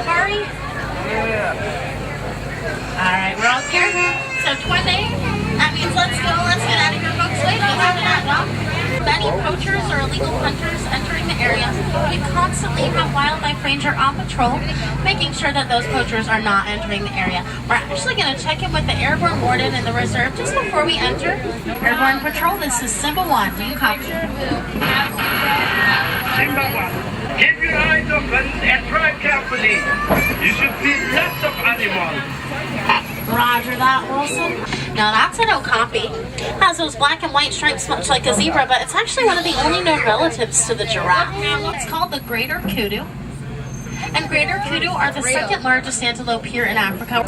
safari? Yeah. Alright, we're all here. So 20. That means let's go. Let's get out of here, folks. Wait, go back to that, no? Many poachers or illegal hunters entering the area. We constantly have wildlife ranger on patrol, making sure that those poachers are not entering the area. We're actually going to check in with the airborne warden in the reserve just before we enter. Airborne patrol, this is Simba 1. Do you copy? Simba 1, keep your eyes open and drive carefully. You should see lots of animals. Roger that, Wilson. Now that's a no copy. It has those black and white stripes much like a zebra, but it's actually one of the only known relatives to the giraffe. It's called the greater kudu. And greater kudu are the second largest antelope here in Africa.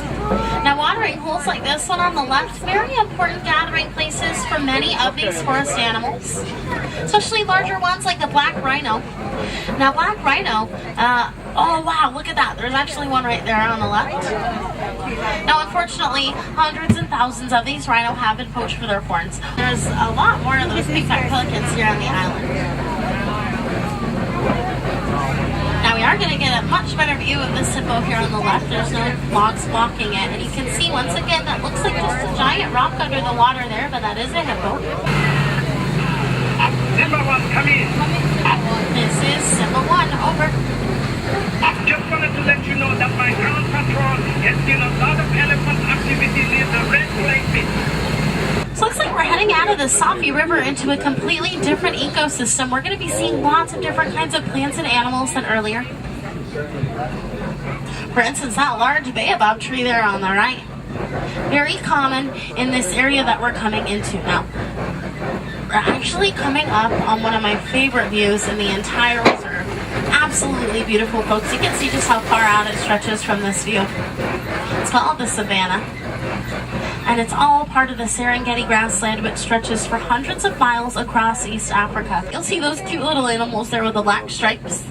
Now watering holes like this one on the left, very important gathering places for many of these forest animals, especially larger ones like the black rhino. Now black rhino, oh wow, look at that. There's actually one right there on the left. Now unfortunately, hundreds and thousands of these rhino have been poached for their horns. There's a lot more of those big fat pelicans here on the island. Now we are going to get a much better view of this hippo here on the left. There's no logs blocking it. And you can see once again that looks like just a giant rock under the water there, but that is a hippo. Simba 1, come in. This is Simba 1, over. Just wanted to let you know that my ground patrol has seen a lot of elephant activity near the red clay pit. So it looks like we're heading out of the Safi River into a completely different ecosystem. We're going to be seeing lots of different kinds of plants and animals than earlier. For instance, that large baobab tree there on the right. Very common in this area that we're coming into now. We're actually coming up on one of my favorite views in the entire reserve. Absolutely beautiful, folks. You can see just how far out it stretches from this view. It's called the savanna. And it's all part of the Serengeti grassland, which stretches for hundreds of miles across East Africa. You'll see those cute little animals there with the black stripes.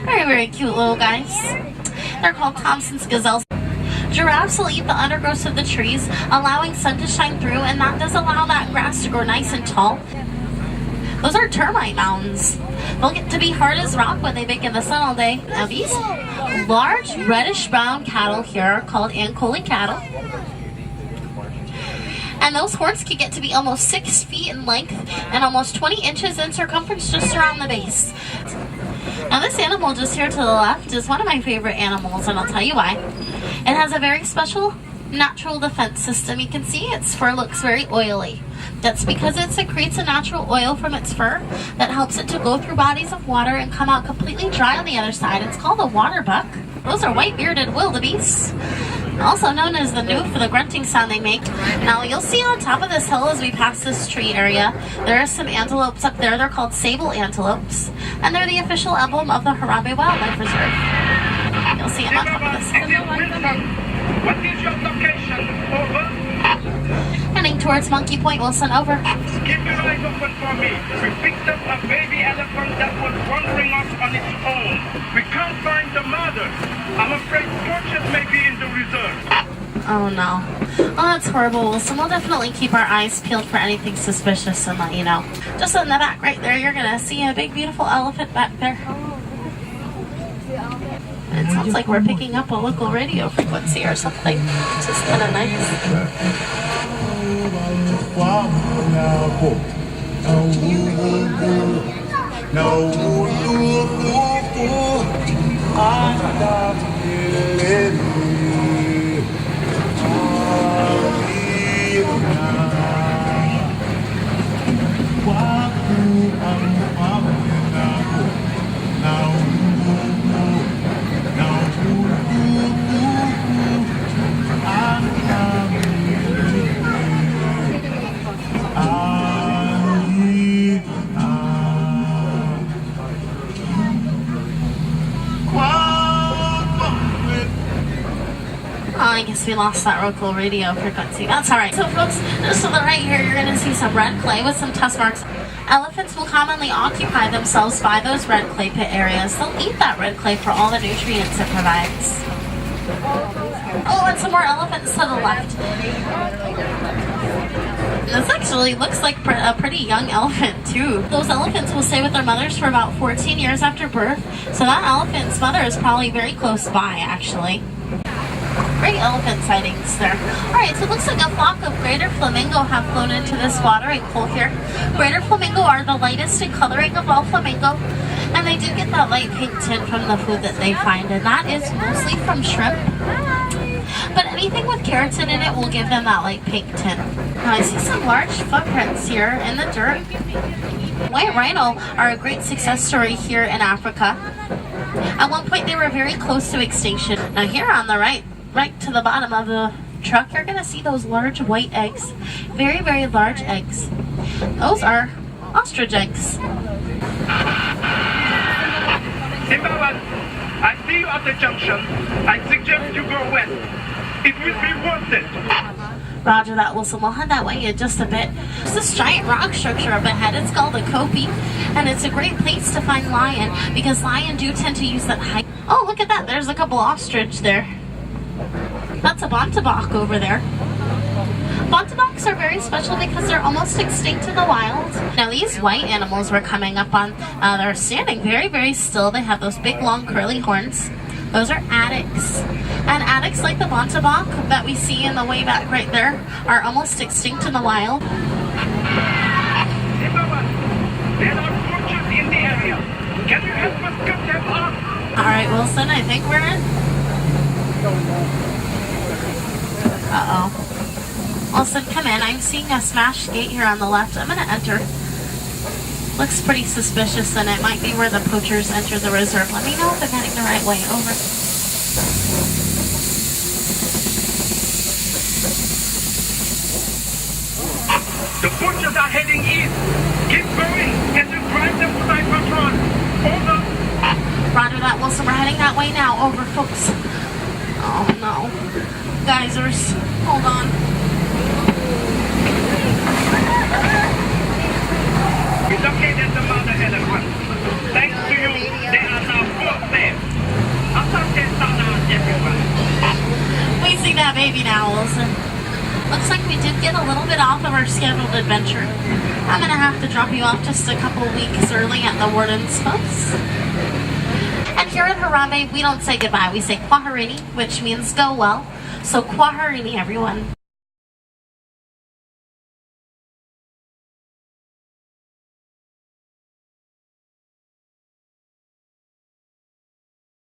Very, very cute little guys. They're called Thompson's gazelles. Giraffes will eat the undergrowth of the trees, allowing sun to shine through, and that does allow that grass to grow nice and tall. Those are termite mountains. They'll get to be hard as rock when they bake in the sun all day. Now these large reddish-brown cattle here are called Ankole cattle. And those horns can get to be almost 6 feet in length and almost 20 inches in circumference just around the base. Now this animal just here to the left is one of my favorite animals, and I'll tell you why. It has a very special natural defense system. You can see its fur looks very oily. That's because it secretes a natural oil from its fur that helps it to go through bodies of water and come out completely dry on the other side. It's called a water buck. Those are white-bearded wildebeests, also known as the noof for the grunting sound they make. Now you'll see on top of this hill as we pass this tree area, there are some antelopes up there. They're called sable antelopes, and they're the official emblem of the Harambe Wildlife Reserve. You'll see them on top of this hill. What is your location? Over. Heading towards Monkey Point, Wilson, over. Keep your eyes open for me. We picked up a baby elephant that was wandering off on its own. We can't find the mother. I'm afraid torches may be in the reserve. Oh no. Oh, that's horrible, Wilson. We'll definitely keep our eyes peeled for anything suspicious and let you know. Just in the back right there, you're going to see a big, beautiful elephant back there. It sounds like we're picking up a local radio frequency or something, which is kind of nice. I guess we lost that local radio frequency. That's alright. So folks, just to the right here, you're going to see some red clay with some tusk marks. Elephants will commonly occupy themselves by those red clay pit areas. They'll eat that red clay for all the nutrients it provides. Oh, and some more elephants to the left. This actually looks like a pretty young elephant too. Those elephants will stay with their mothers for about 14 years after birth, so that elephant's mother is probably very close by actually. Great elephant sightings there. Alright, so it looks like a flock of greater flamingo have flown into this watering hole here. Greater flamingo are the lightest in coloring of all flamingo, and they do get that light pink tint from the food that they find, and that is mostly from shrimp. But anything with keratin in it will give them that light pink tint. Now I see some large footprints here in the dirt. White rhino are a great success story here in Africa. At one point they were very close to extinction. Now here on the right to the bottom of the truck, you're going to see those large white eggs. Very, very large eggs. Those are ostrich eggs. Zimmerman, I see you at the junction. I suggest you go west. It will be worth it. Roger that, Wilson. We'll head that way in just a bit. There's this giant rock structure up ahead. It's called a kopie, and it's a great place to find lion because lion do tend to use that height. Oh, look at that. There's a couple ostrich there. That's a bontebok over there. Bonteboks are very special because they're almost extinct in the wild. Now these white animals we're coming up on, they're standing very, very still. They have those big, long, curly horns. Those are addax. And addax, like the bontebok that we see in the way back right there, are almost extinct in the wild. There are poachers in the area. Can you help us cut them off? Alright, Wilson, I think we're in. Uh-oh. Wilson, come in. I'm seeing a smashed gate here on the left. I'm going to enter. Looks pretty suspicious, and it might be where the poachers enter the reserve. Let me know if I'm heading the right way. Over. The poachers are heading east. Keep going. Can you drive them to my patrol? Over. Roger that, Wilson. We're heading that way now. Over, folks. Oh, no. Geysers. Hold on. It's okay, there's the mother elephant. Thanks to you, they are now both safe. Asante sana, everyone. We see that baby now, Wilson. Looks like we did get a little bit off of our scheduled adventure. I'm going to have to drop you off just a couple weeks early at the warden's post. And here at Harambe, we don't say goodbye. We say kwaherini, which means go well. So kwaherini, everyone.